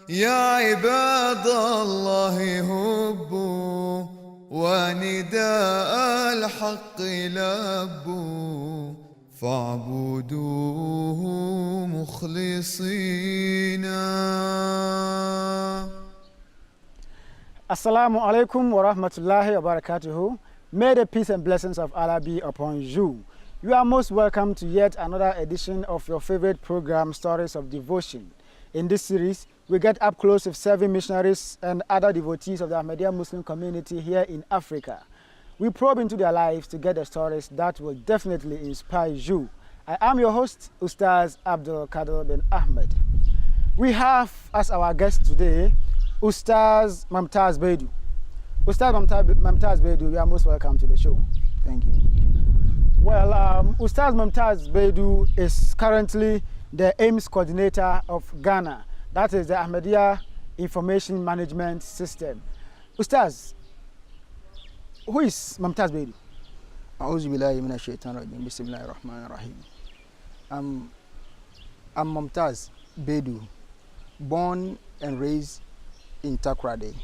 يا عباد الله هبوا ونداء الحق لبوا فاعبدوه مخلصين. Assalamu alaikum wa rahmatullahi wa barakatuhu. May the peace and blessings of Allah be upon you. You are most welcome to yet another edition of your favorite program, Stories of Devotion. In this series, we get up close with serving missionaries and other devotees of the Ahmadiyya Muslim community here in Africa. We probe into their lives to get the stories that will definitely inspire you. I am your host, Ustad Abdul Kadr Bin Ahmad. We have as our guest today, Ustad Mumtaz Baidoo. Ustad Mumtaz Baidoo, you are most welcome to the show. Thank you. Well, Ustad Mumtaz Baidoo is currently the AIMS coordinator of Ghana. That is the Ahmadiyya Information Management System. Ustaz, who is Mumtaz Baidoo? A'udhu billahi minash shaitan rajim. Bismillahir rahmanir rahim. I'm Mumtaz Baidoo, born and raised in Takoradi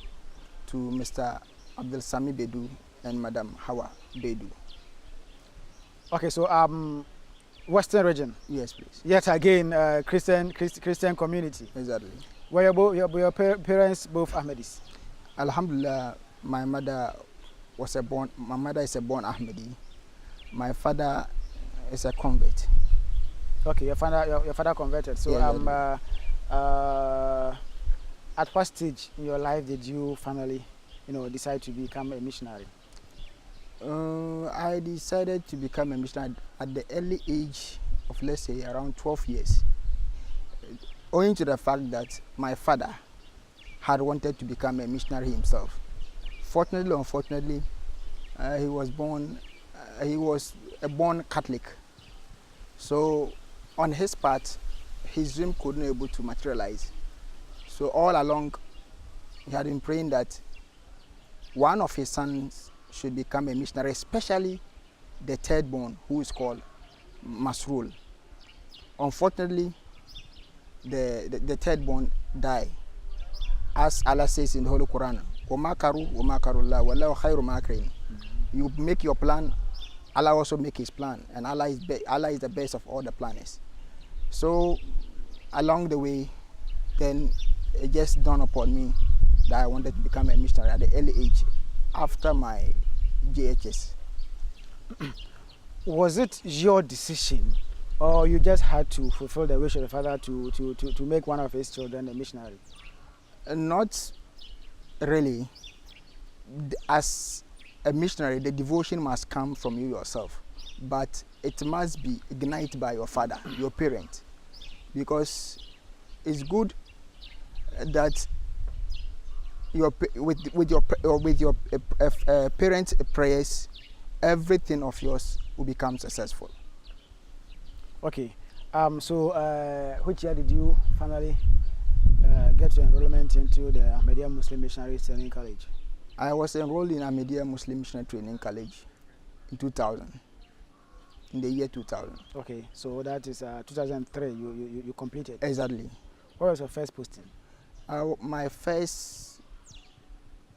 to Mr. Abdul Baidoo and Madam Hawa Baidoo. Okay, so Western region. Yes, please. Yet again, Christian community. Exactly. Were your parents both Ahmadis? Alhamdulillah, my mother is a born Ahmadi. My father is a convert. Okay, your father converted. So Yeah, at what stage in your life did you finally, decide to become a missionary? I decided to become a missionary at the early age of, let's say, around 12 years. Owing to the fact that my father had wanted to become a missionary himself. Fortunately or unfortunately, he was a born Catholic. So on his part, his dream couldn't be able to materialize. So all along, he had been praying that one of his sons should become a missionary, especially the third born, who is called Masrul. Unfortunately, the third born died. As Allah says in the Holy Quran, you make your plan, Allah also make his plan, and Allah is the best of all the planners. So along the way, then it just dawned upon me that I wanted to become a missionary at the early age after my JHS. Was it your decision, or you just had to fulfill the wish of the father to make one of his children a missionary? Not really. As a missionary, the devotion must come from you yourself, but it must be ignited by your father, your parent, because it's good that with your parents' prayers, everything of yours will become successful. Okay. So which year did you finally get your enrollment into the Ahmadiyya Muslim Missionary Training College? I was enrolled in Ahmadiyya Muslim Missionary Training College in 2000. In the year 2000. Okay, so that is 2003. You completed. Exactly. What was your first posting? My first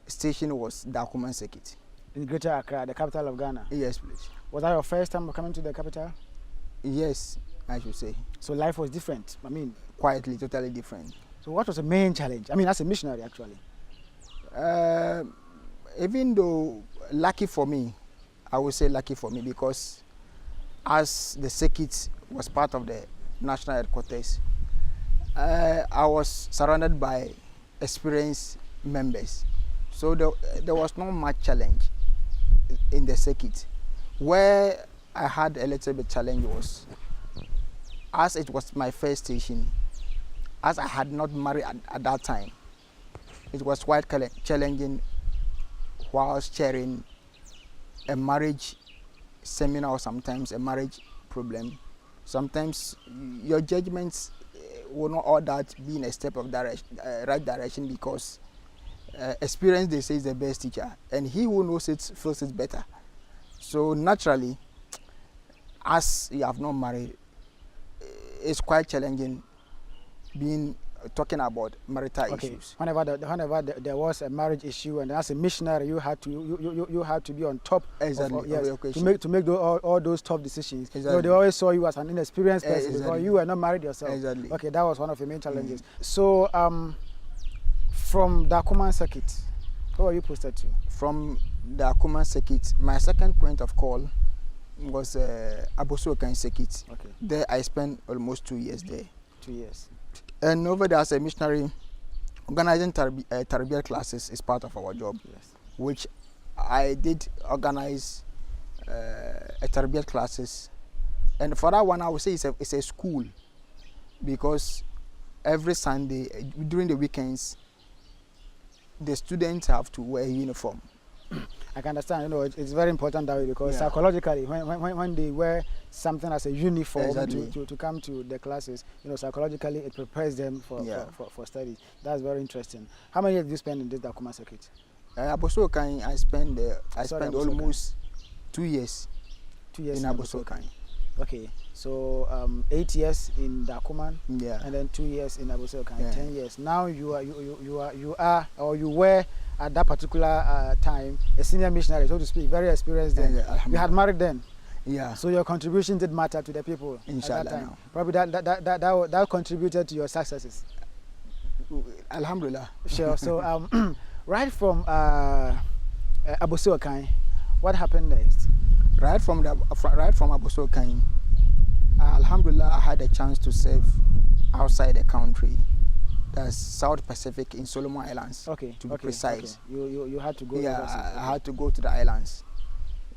station was Dakuman Circuit. In Greater Accra, the capital of Ghana? Yes, please. Was that your first time coming to the capital? Yes, I should say. So life was different, Quietly, totally different. So what was the main challenge? As a missionary, actually. Even though lucky for me, I would say lucky for me, because as the circuit was part of the national headquarters, I was surrounded by experienced members. So there was not much challenge in the circuit. Where I had a little bit challenge was, as it was my first station, as I had not married at that time, it was quite challenging whilst sharing a marriage seminar or sometimes a marriage problem. Sometimes your judgments will not all that be in a step of right direction, because experience, they say, is the best teacher, and he who knows it feels it better. So naturally, as you have not married, it's quite challenging being talking about marital Okay. issues. Whenever there was a marriage issue, and as a missionary, you had to you had to be on top Exactly. of yes, Of the to make all those tough decisions. Exactly. You know, they always saw you as an inexperienced person because Exactly. you were not married yourself. Exactly. Okay, that was one of your main challenges. So from the Akuman circuit, who are you posted to? From the Akuman circuit, my second point of call was Abosokan circuit. Okay. There I spent almost 2 years there. 2 years. And over there as a missionary, organizing Tarbiyat classes is part of our job. Yes. Which I did organize a Tarbiyat classes. And for that one, I would say it's a school, because every Sunday, during the weekends, the students have to wear a uniform. I can understand. You know, it's very important that way, because Yeah. psychologically, when they wear something as a uniform Exactly. to come to the classes, you know, psychologically it prepares them for study. That's very interesting. How many years did you spend in this Dakuma circuit? Abosokan, I spent Abosokan. almost 2 years. 2 years in Abosokan. Okay, so 8 years in Dakuman, Yeah. and then 2 years in Abosokan, Yeah. 10 years. Now you were at that particular time a senior missionary, so to speak, very experienced then. Yeah, You had married then, Yeah. so your contribution did matter to the people Inshallah, at that time. no. Probably that contributed to your successes. Alhamdulillah. Sure. So right from Abosokan, what happened next? Right from Abosokan, Alhamdulillah, I had a chance to serve outside the country. That's South Pacific in Solomon Islands. Okay. To be precise. Okay. You had to go. Yeah, overseas. I had to go to the islands.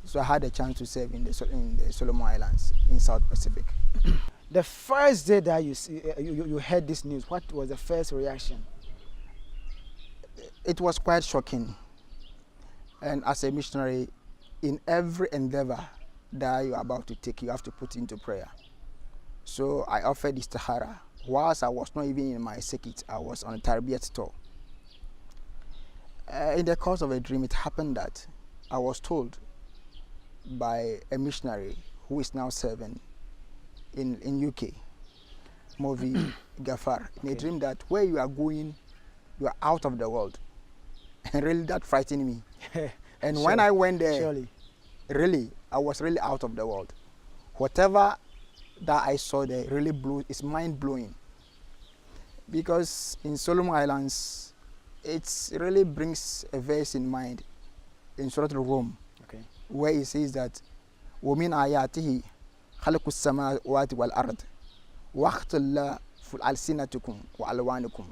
So I had a chance to serve in the Solomon Islands in South Pacific. The first day that you heard this news, what was the first reaction? It was quite shocking. And as a missionary, in every endeavor that you are about to take, you have to put into prayer. So I offered istihara. Whilst I was not even in my circuit, I was on a Tarbiyat tour. In the course of a dream, it happened that I was told by a missionary who is now serving in UK, Movi Gafar, in a dream that where you are going, you are out of the world. And really that frightened me. And when I went there, surely. really, I was really out of the world. Whatever that I saw there really it's mind-blowing. Because in Solomon Islands, it really brings a verse in mind in Surah Al-Rum, Okay. where it says that وَمِنْ آيَاتِهِ خَلْقُ السَّمَاوَاتِ وَالْأَرْضِ وَاخْتِلَافُ أَلْسِنَتِكُمْ وَأَلْوَانِكُمْ.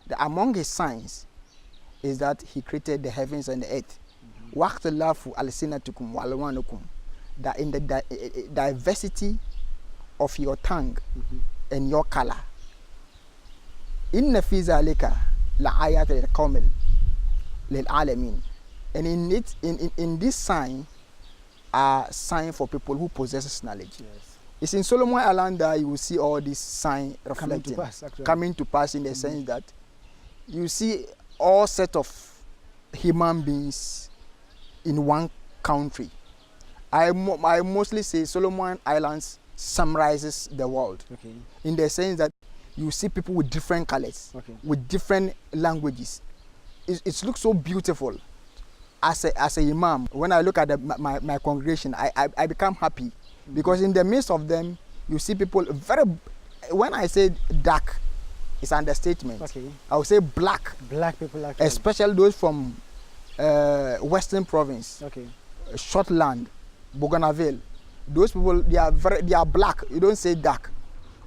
That among his signs is that he created the heavens and the earth. وَاخْتِلَافُ أَلْسِنَتِكُمْ وَأَلْوَانِكُمْ. That in the diversity of your tongue and your color. Inna fi zalika la'ayat lil-qawmi lil-alamin. And in this sign are sign for people who possesses knowledge. Yes. It's in Solomon Island that you will see all these signs reflecting, Coming to pass in the sense that you see all set of human beings in one country. I mostly say Solomon Islands summarizes the world. Okay. In the sense that you see people with different colors, Okay. with different languages. It looks so beautiful. As a imam, when I look at my congregation, I become happy, because in the midst of them, you see people very. When I say dark, it's understatement. Okay. I would say black. Black people actually. Especially those from Western Province, Okay. Shortland, Bougainville. Those people, they are black. You don't say dark.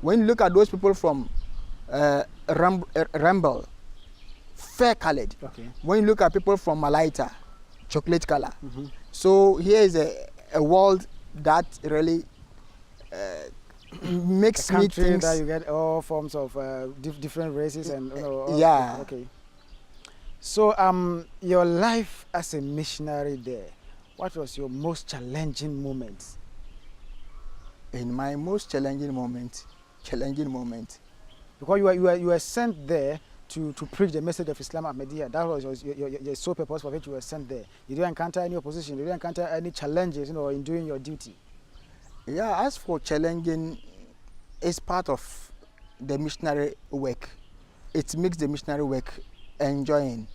When you look at those people from Ramble, fair colored. Okay. When you look at people from Malaita, chocolate color. So here is a world that really makes me Country think. that you get all forms of different races and Yeah. Okay. So your life as a missionary there, what was your most challenging moment? In my most challenging moment, Because you were sent there to preach the message of Islam Ahmadiyya. That was your sole purpose for which you were sent there. You didn't encounter any opposition. You didn't encounter any challenges, in doing your duty. Yeah, as for challenging, it's part of the missionary work. it makes the missionary work enjoying,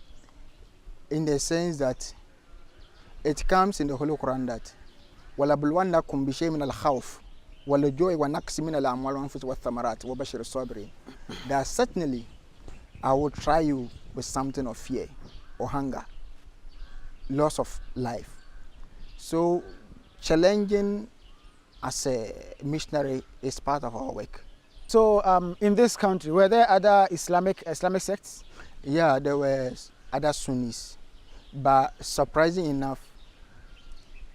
in the sense that it comes in the Holy Quran that وَلَبْلُوَنَّكُمْ بِشَيْءٍ مِنَ الْخَوْفِ وَالْجُوعِ وَنَقْصٍ مِنَ الْأَمْوَالِ وَالْأَنفُسِ وَالثَّمَرَاتِ وَبَشِّرِ الصَّابِرِينَ. That certainly I will try you with something of fear or hunger, loss of life. So challenging as a missionary is part of our work. So in this country, were there other Islamic sects? Yeah, there were other Sunnis, but surprising enough,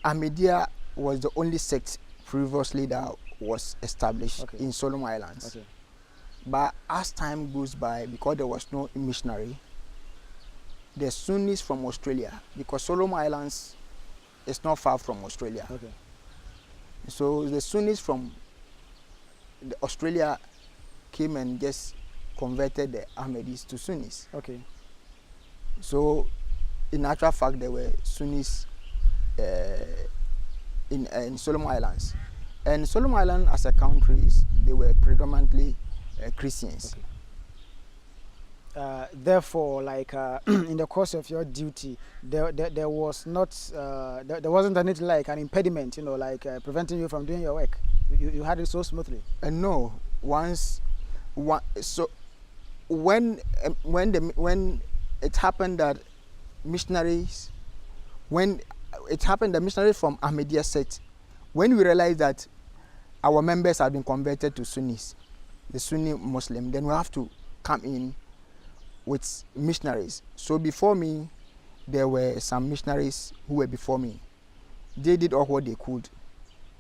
Ahmadiyya was the only sect previously that was established in Solomon Islands. Okay. But as time goes by, because there was no missionary, the Sunnis from Australia, because Solomon Islands is not far from Australia. Okay. So the Sunnis from Australia came and just converted the Ahmadis to Sunnis. Okay. So in actual fact, there were Sunnis in Solomon Islands. And Solomon Island as a country, they were predominantly Christians. Okay. Therefore, like in the course of your duty, there was not there wasn't anything like an impediment, like preventing you from doing your work. You had it so smoothly. No, so when it happened that missionaries, when it happened that missionaries from Ahmadiyya sect, when we realized that our members had been converted to Sunnis, the Sunni Muslim, then we have to come in with missionaries. So before me, there were some missionaries who were before me. They did all what they could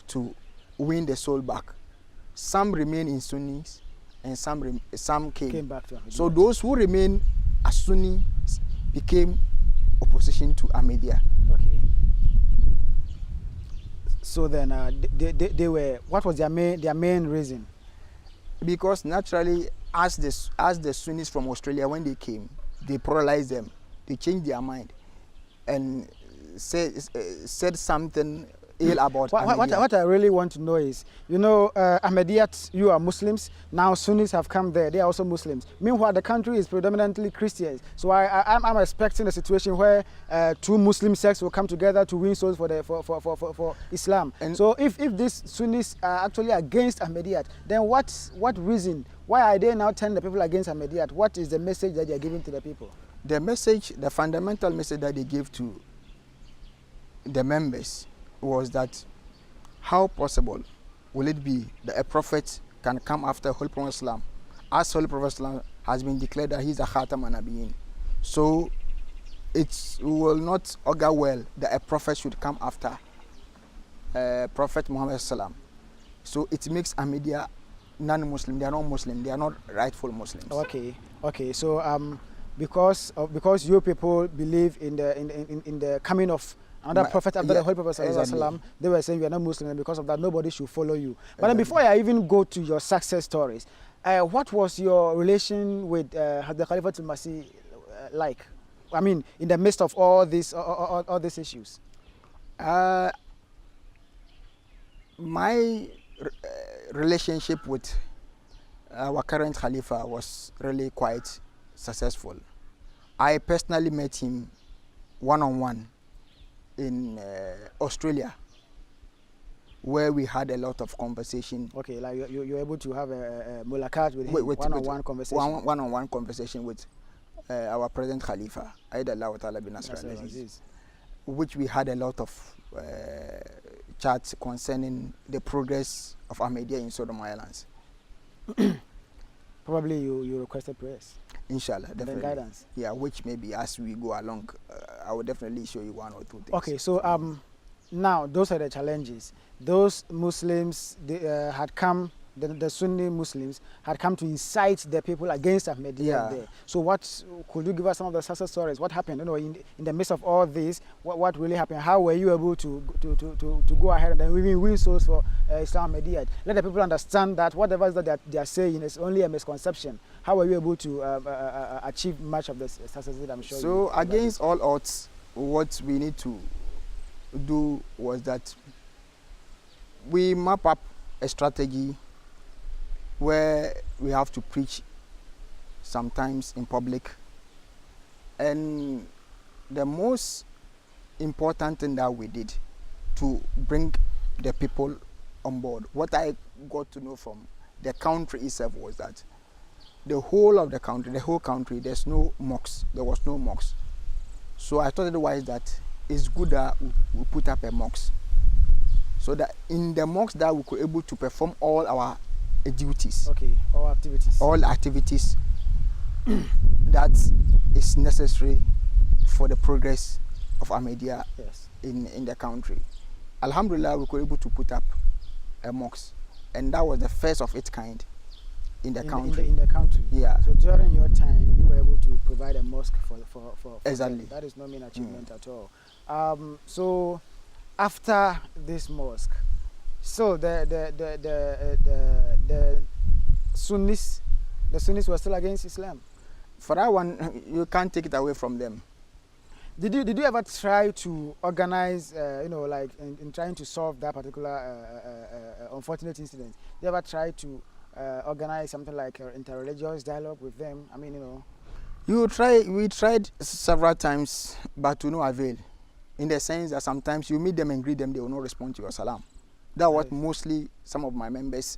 to win the soul back. Some remained in Sunnis, and some came back to Ahmadiyya. So those who remained as Sunnis became opposition to Ahmadiyya. Okay. So then they were, what was their main reason? Because naturally, as the Sunnis from Australia, when they came, they pluralized them. They changed their mind and said something ill about Ahmadiyya. What I really want to know is, Ahmadiyya, you are Muslims. Now Sunnis have come there. They are also Muslims. Meanwhile, the country is predominantly Christians. So I'm expecting a situation where two Muslim sects will come together to win souls for Islam. And so if these Sunnis are actually against Ahmadiyya, then what reason? Why are they now turning the people against Ahmadiyya? What is the message that they are giving to the people? The fundamental message that they gave to the members was that how possible will it be that a prophet can come after Holy Prophet Islam, as Holy Prophet Islam has been declared that he is a Khatam an-Nabiyyin. So it will not augur well that a prophet should come after Prophet Muhammad Sallam. So it makes Ahmadiyya non-Muslim. They are not Muslim. They are not rightful Muslims. Okay. So because you people believe in the coming of another prophet after the Holy Prophet Sallallahu, they were saying you are not Muslim, and because of that nobody should follow you. But then before I even go to your success stories, what was your relation with the Khalifatul Masih like? I mean, in the midst of all these issues. My relationship with our current Khalifa was really quite successful. I personally met him one-on-one in Australia, where we had a lot of conversation. Okay, like you're able to have a mulakat with him, one-on-one conversation. One-on-one conversation with our present Khalifa, Abdul Kadr Bin Ahmad, which we had a lot of chats concerning the progress of Ahmadiyya in Solomon Islands. Probably you requested prayers. Inshallah, definitely. And guidance. Yeah, which maybe as we go along, I will definitely show you one or two things. Okay, so now those are the challenges. Those Muslims had come, the Sunni Muslims had come to incite the people against Ahmadiyya there. So what could you give us some of the success stories? What happened? In the midst of all this, what really happened? How were you able to go ahead and then even win souls for Islam Ahmadiyya? Let the people understand that whatever that they are saying is only a misconception. How were you able to achieve much of the success that I'm sure? So against all odds, what we need to do was that we map up a strategy where we have to preach sometimes in public. And the most important thing that we did to bring the people on board, what I got to know from the country itself was that the whole of the country, there's no mosques. There was no mosques. So I thought otherwise that it's good that we put up a mosque, so that in the mosque that we could able to perform all our duties. Okay, all activities. All activities that is necessary for the progress of Ahmadiyya Yes. in the country. Alhamdulillah, we were able to put up a mosque, and that was the first of its kind in the country. In the country. Yeah. So during your time, you were able to provide a mosque for Exactly. them. That is not mean achievement at all. So after this mosque, so the Sunnis were still against Islam. For that one, you can't take it away from them. Did you ever try to organize, like in trying to solve that particular unfortunate incident? Did you ever try to organize something like interreligious dialogue with them? I mean, We tried several times, but to no avail. In the sense that sometimes you meet them and greet them, they will not respond to your salam. That's what mostly some of my members,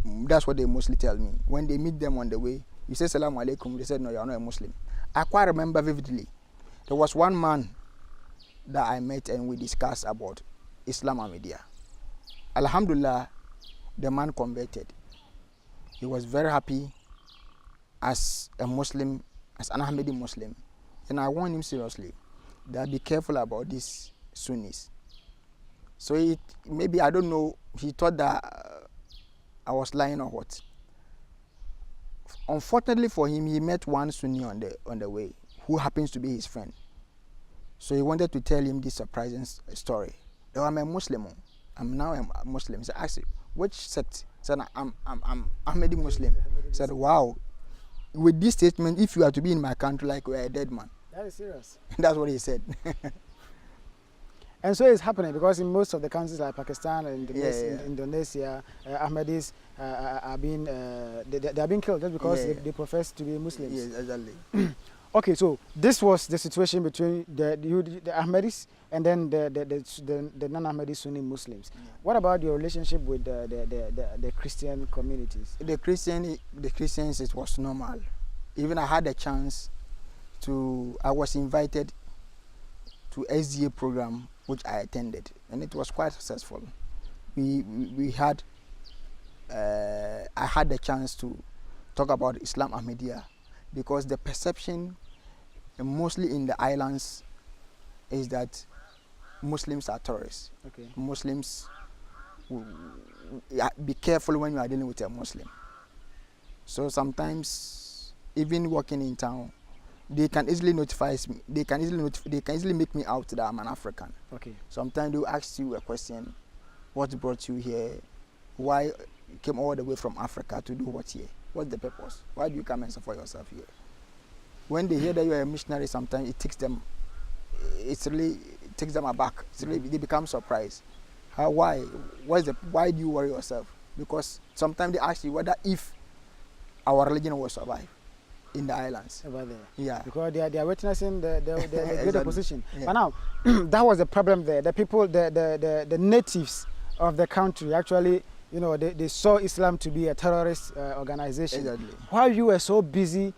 that's what they mostly tell me. When they meet them on the way, you say salam alaikum, they said no, you are not a Muslim. I quite remember vividly. There was one man that I met and we discussed about Islam and media. Alhamdulillah, the man converted. He was very happy as a Muslim, as an Ahmadi Muslim. And I warned him seriously that be careful about these Sunnis. So maybe, I don't know, he thought that I was lying or what. Unfortunately for him, he met one Sunni on the way who happens to be his friend. So he wanted to tell him this surprising story. Oh, I'm a Muslim. I'm now a Muslim. So I asked him, which sect? He said, I'm Ahmadi Muslim. He said, wow. With this statement, if you are to be in my country, like we're a dead man. that is serious. That's what he said. And so it's happening because in most of the countries like Pakistan and Indonesia, Ahmadis are being they are being killed just because they profess to be Muslims. Yes, exactly. Okay, so this was the situation between the Ahmadis and then the non-Ahmadi Sunni Muslims. Yeah. What about your relationship with the Christian communities? The Christians, it was normal. Even I had a chance I was invited to SDA program which I attended, and it was quite successful. We had I had the chance to talk about Islam Ahmadiyya, because the perception mostly in the islands is that Muslims are terrorists. Okay. Muslims, be careful when you are dealing with a Muslim. So sometimes, even walking in town, they can easily notify me. They can easily make me out that I'm an African. Okay. Sometimes they will ask you a question: what brought you here? Why you came all the way from Africa to do what here? What's the purpose? Why do you come and suffer yourself here? When they hear that you are a missionary, sometimes it takes them aback. They become surprised. Why? Why do you worry yourself? Because sometimes they ask you whether if our religion will survive in the islands. Over there. Yeah. Because they are witnessing the great opposition. Yeah. But now, that was the problem there. The people, the natives of the country actually, they saw Islam to be a terrorist organization. Exactly. While you were so busy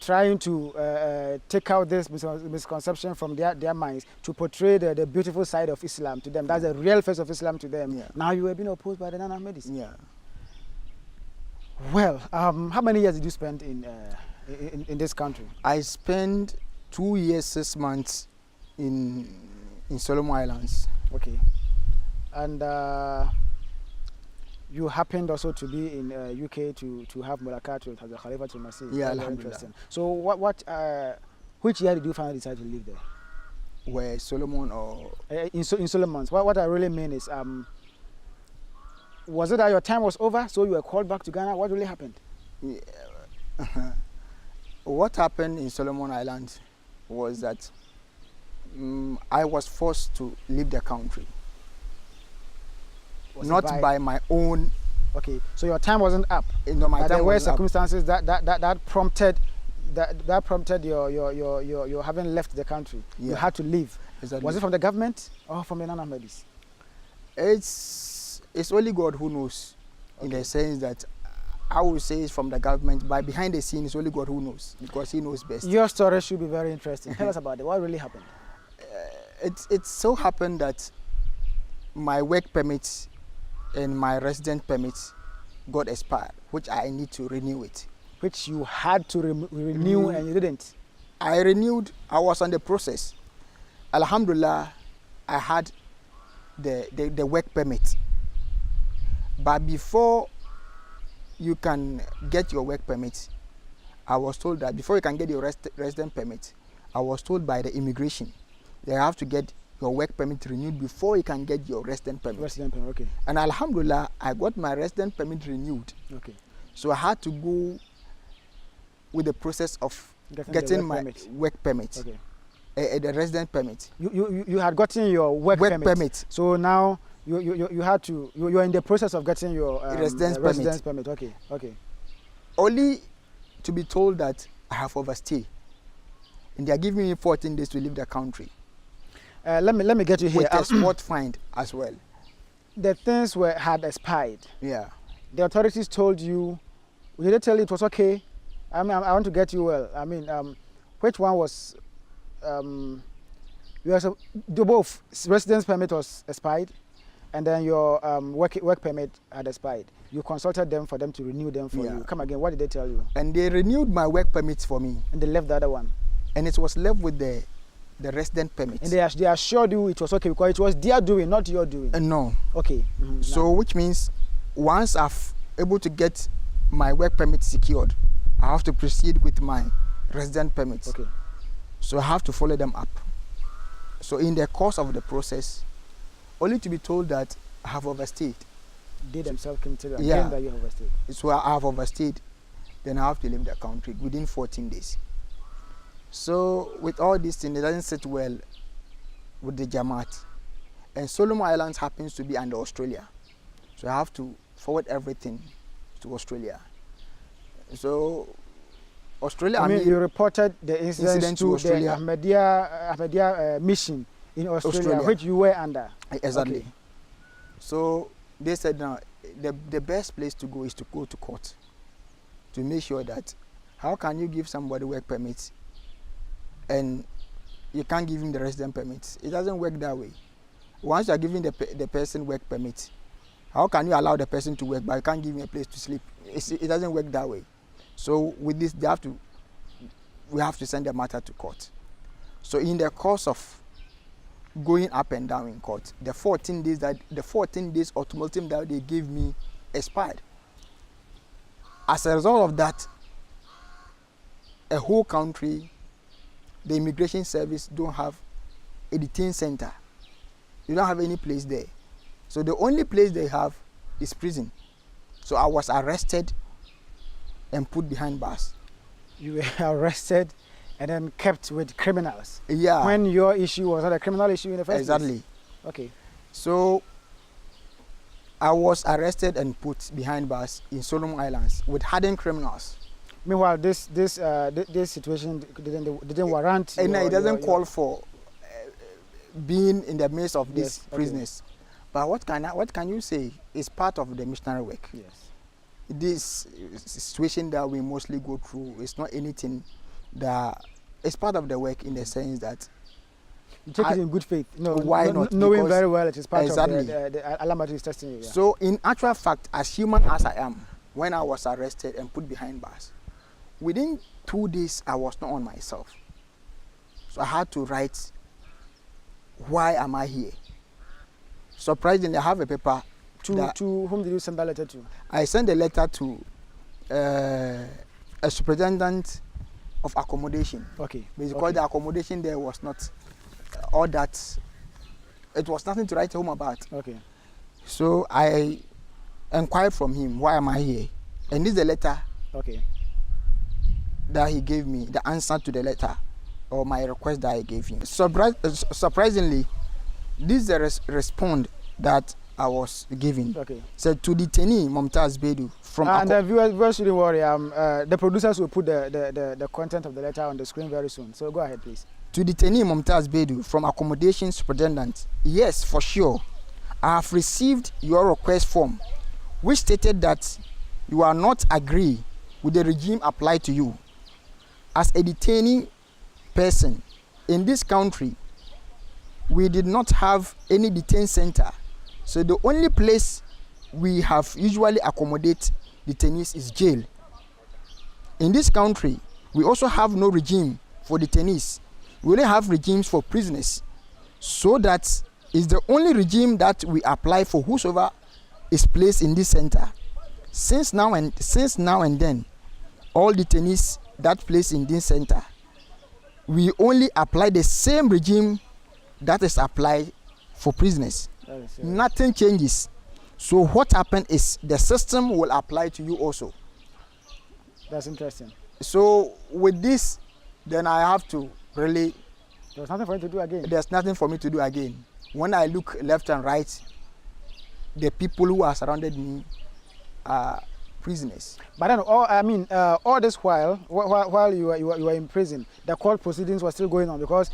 trying to take out this misconception from their minds to portray the beautiful side of Islam to them. That's the real face of Islam to them. Yeah. Now you were being opposed by the non-Ahmadis. Yeah. Well, how many years did you spend in this country? I spent 2 years, 6 months in Solomon Islands. Okay. And you happened also to be in UK to have Mulakat with the Khalifa to Masih. Yeah, very alhamdulillah. interesting. So which year did you finally decide to live there? Where Solomon or In Solomons. What I really mean is, was it that your time was over, so you were called back to Ghana? What really happened? Yeah. What happened in Solomon Islands was that I was forced to leave the country. Was it Not by my own Okay, so your time wasn't up. No, my But time there were was up. circumstances that prompted your having left the country. You Yeah. had to leave. Exactly. Was it from the government or from the non-Ahmadis? It's only God who knows, in Okay. the sense that I would say it's from the government, but behind the scenes, only God who knows, because He knows best. Your story should be very interesting. Tell us about it. What really happened? It so happened that my work permit and my resident permit got expired, which I need to renew it. Which you had to renew and you didn't. I renewed. I was on the process. Alhamdulillah, I had the work permit. But before you can get your work permit, I was told that before you can get your resident permit, I was told by the immigration they have to get your work permit renewed before you can get your resident permit. Resident permit, okay. And Alhamdulillah, I got my resident permit renewed. Okay. So I had to go with the process of getting my work permit, Okay. The resident permit. You had gotten your work permit. So now you had to you're in the process of getting your residence permit. Okay. Okay. Only to be told that I have overstayed, and they are giving me 14 days to leave the country. Let me get you here. With a sport fine as well. The things had expired. Yeah. The authorities told you. Did they tell you it was okay? I mean, I want to get you well. I mean, which one was? Both residence permit was expired, and then your work permit had expired. You consulted them for them to renew them for you. Come again. What did they tell you? And they renewed my work permits for me. And they left the other one. And it was left with the resident permit. And they assured you it was okay because it was their doing, not your doing. No. Okay. So which means once I've able to get my work permit secured, I have to proceed with my resident permits. Okay. So I have to follow them up. So in the course of the process, only to be told that I have overstayed. They themselves came to you and Yeah. that you have overstayed. So I have overstayed, then I have to leave the country within 14 days. So with all these things, it doesn't sit well with the Jamaat. And Solomon Islands happens to be under Australia. So I have to forward everything to Australia. So Australia, I mean, you reported the incident to the Ahmadiyya mission in Australia, which you were under. Exactly. Okay. So they said now the best place to go is to go to court to make sure that how can you give somebody work permits and you can't give him the resident permits. It doesn't work that way. Once you are giving the person work permits, how can you allow the person to work but you can't give him a place to sleep? It doesn't work that way. So with this, we have to send the matter to court. So in the course of going up and down in court, the 14 days ultimatum that they gave me expired. As a result of that, a whole country, the immigration service don't have a detention center. You don't have any place there. So the only place they have is prison. So I was arrested and put behind bars. You were arrested and then kept with criminals. Yeah. When your issue was not a criminal issue in the first place. Exactly. Okay. So I was arrested and put behind bars in Solomon Islands with hardened criminals. Meanwhile, this situation didn't warrant. And it doesn't call for being in the midst of these prisoners. But what can you say is part of the missionary work? Yes. This situation that we mostly go through is not anything that is part of the work in the sense that you take it in good faith. No, why not? Knowing Because very well it is part exactly. of the Ahmadi is testing you. Yeah. So in actual fact, as human as I am, when I was arrested and put behind bars, within 2 days I was not on myself. So I had to write, why am I here? Surprisingly, I have a paper. To whom did you send that letter to? I sent a letter to a superintendent of accommodation. Okay. Because the accommodation there was not all that. It was nothing to write home about. Okay. So I inquired from him, why am I here? And this is the letter. Okay. That he gave me, the answer to the letter or my request that I gave him. Surprisingly, this is the response that I was given. Okay. Said to detainee Mumtaz Baidoo from. And the viewers shouldn't worry. The producers will put the content of the letter on the screen very soon. So go ahead, please. To detainee Mumtaz Baidoo from Accommodation Superintendent. Yes, for sure. I have received your request form, which stated that you are not agree with the regime applied to you. As a detainee person in this country, we did not have any detention center. So the only place we have usually accommodate detainees is jail. In this country, we also have no regime for detainees. We only have regimes for prisoners. So that is the only regime that we apply for whosoever is placed in this center. Since now and then, all detainees that place in this center, we only apply the same regime that is applied for prisoners. Nothing changes. So what happened is the system will apply to you also. That's interesting. So with this, then I have to really. There's nothing for you to do again. There's nothing for me to do again. When I look left and right, the people who are surrounded me are prisoners. But then, all this while you were in prison, the court proceedings were still going on because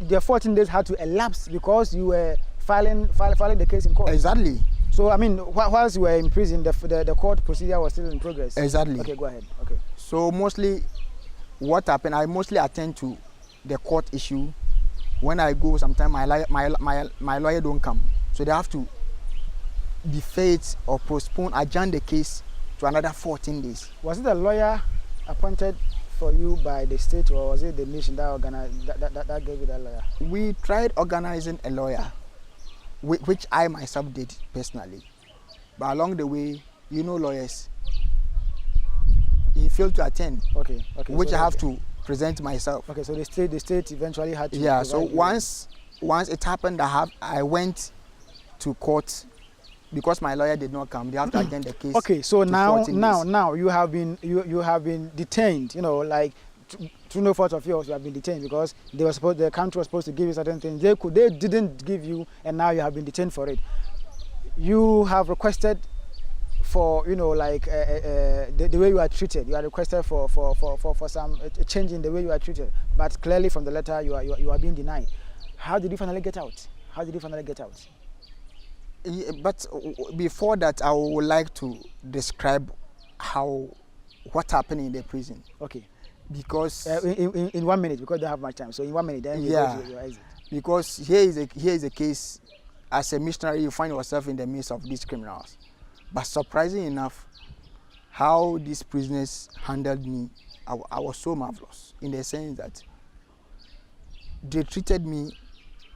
the 14 days had to elapse because you were filing the case in court. Exactly. So whilst you were in prison, the court procedure was still in progress. Exactly. Okay, go ahead. Okay. So mostly, what happened? I mostly attend to the court issue. When I go, sometimes my lawyer don't come, so they have to defer it or adjourn the case to another 14 days. Was it a lawyer appointed for you by the state, or was it the mission that organized that gave you that lawyer? We tried organizing a lawyer, which I myself did personally, but along the way, lawyers, he failed to attend. Okay. Which I have to present myself. Okay, so the state eventually had to. Yeah. So once it happened, I went to court. Because my lawyer did not come, they have to attend the case. Okay, so now you have been detained. Through no fault of yours, you have been detained because the country was supposed to give you certain things. They didn't give you, and now you have been detained for it. You have requested for the way you are treated. You are requested for some change in the way you are treated. But clearly from the letter, you are being denied. How did you finally get out? But before that, I would like to describe what happened in the prison. Okay. Because in 1 minute, because they have much time. So in 1 minute, then you go to your exit. Because here is a case. As a missionary, you find yourself in the midst of these criminals. But surprising enough, how these prisoners handled me, I was so marvelous in the sense that they treated me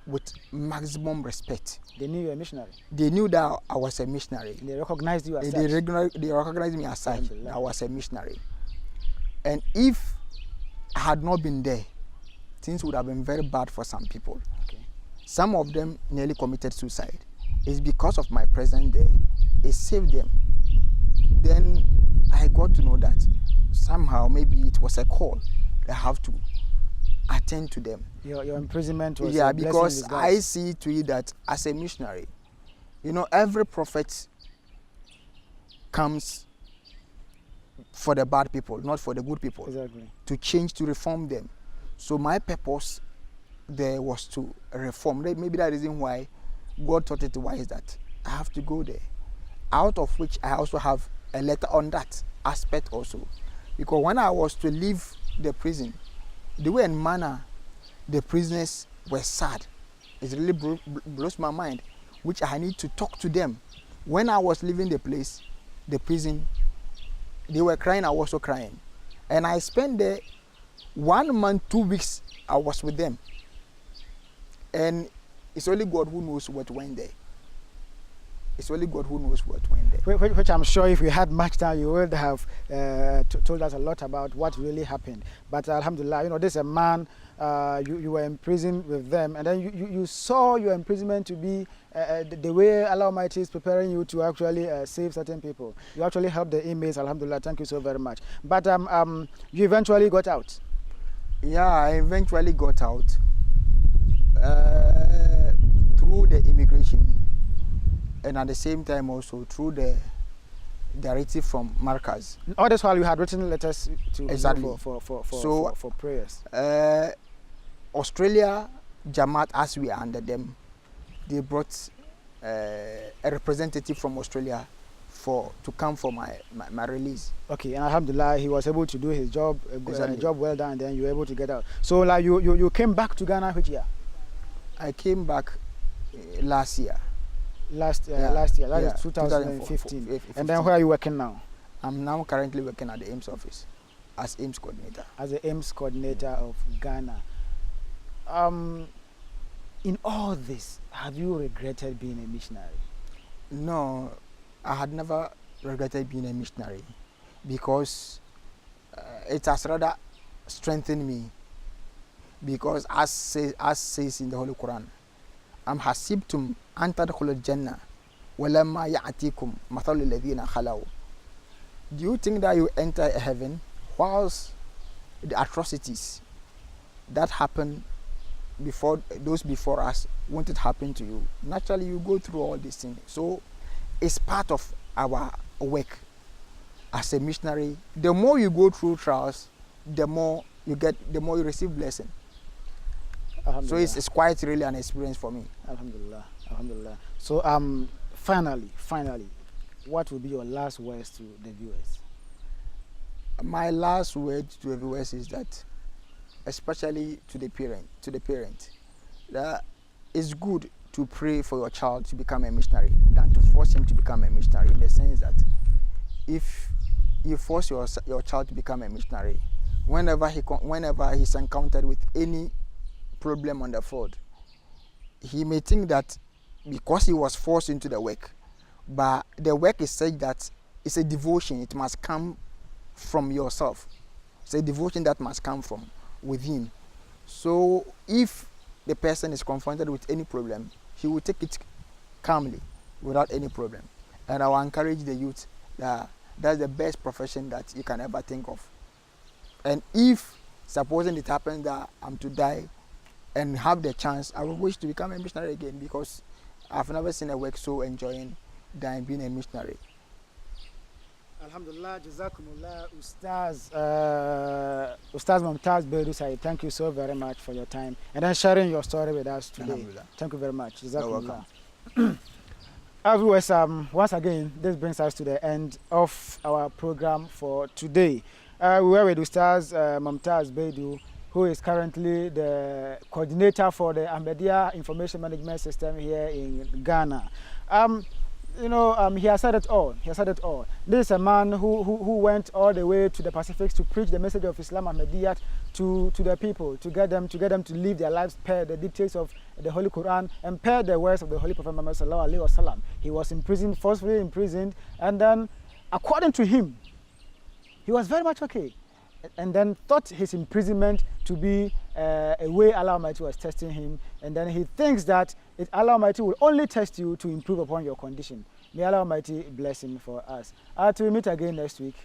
with maximum respect. They knew you were a missionary. They knew that I was a missionary. And they recognized you as such. They recognized me as such. I was a missionary. And if I had not been there, things would have been very bad for some people. Okay. Some of them nearly committed suicide. It's because of my presence there. It saved them. Then I got to know that somehow maybe it was a call. I have to attend to them. Your imprisonment was a because I see to it that as a missionary, every prophet comes for the bad people, not for the good people. Exactly. To change, to reform them. So my purpose there was to reform. Maybe that reason why God thought it wise that I have to go there. Out of which I also have a letter on that aspect also. Because when I was to leave the prison, the way and manner the prisoners were sad, it really blows my mind, which I need to talk to them. When I was leaving the place, the prison, they were crying, I was also crying. And I spent there 1 month, 2 weeks, I was with them. And it's only God who knows what went there. It's only God who knows what went there. Which I'm sure if you had much time, you would have told us a lot about what really happened. But alhamdulillah, this is a man, you were in prison with them, and then you saw your imprisonment to be the way Allah Almighty is preparing you to actually save certain people. You actually helped the inmates, alhamdulillah, thank you so very much. But you eventually got out. Yeah, I eventually got out through the immigration. and at the same time also through the directive from Markaz. All this while you had written letters to Exactly. for prayers. Australia, Jamaat, as we are under them, they brought a representative from Australia to come for my release. Okay, and alhamdulillah, he was able to do his job, a Exactly. job well done, and then you were able to get out. So like you came back to Ghana which year? I came back last year. Last year, that is 2015. And then where are you working now? I'm now currently working at the AIMS office as AIMS coordinator. As the AIMS coordinator of Ghana. In all this, have you regretted being a missionary? No, I had never regretted being a missionary because it has rather strengthened me. Because as says in the Holy Quran, am hasibtum an tadkhulul jannah walamma ya'tikum mathalul ladhina khalaw. Do you think that you enter heaven whilst the atrocities that happened before us won't it happen to you? Naturally you go through all these things. So it's part of our work as a missionary. The more you go through trials, the more you receive blessing. So it's quite really an experience for me. Alhamdulillah, alhamdulillah. So finally, what will be your last words to the viewers? My last word to the viewers is that, especially to the parent, that it's good to pray for your child to become a missionary than to force him to become a missionary, in the sense that if you force your child to become a missionary, whenever he's encountered with any problem on the field, he may think that because he was forced into the work, but the work is such that it's a devotion, it must come from yourself. It's a devotion that must come from within. So if the person is confronted with any problem, he will take it calmly without any problem. And I will encourage the youth that that's the best profession that you can ever think of. And if supposing it happens that I'm to die and have the chance, I would wish to become a missionary again, because I've never seen a work so enjoying than being a missionary. Alhamdulillah, Jazakumullah, Ustad Mumtaz Baidoo, thank you so very much for your time and then sharing your story with us today. Thank you very much. Jazakumullah. Viewers, once again, this brings us to the end of our program for today. We were with Ustad Mumtaz Baidoo, who is currently the coordinator for the Ahmadiyya Information Management System here in Ghana. He has said it all. This is a man who went all the way to the Pacific to preach the message of Islam Ahmadiyya to the people, to get them to live their lives per the dictates of the Holy Quran and per the words of the Holy Prophet Muhammad sallallahu alaihi wasallam. He was imprisoned, forcefully imprisoned, and then, according to him, he was very much okay, and then thought his imprisonment to be a way Allah Almighty was testing him, and then he thinks that Allah Almighty will only test you to improve upon your condition. May Allah Almighty bless him for us. Till we meet again next week.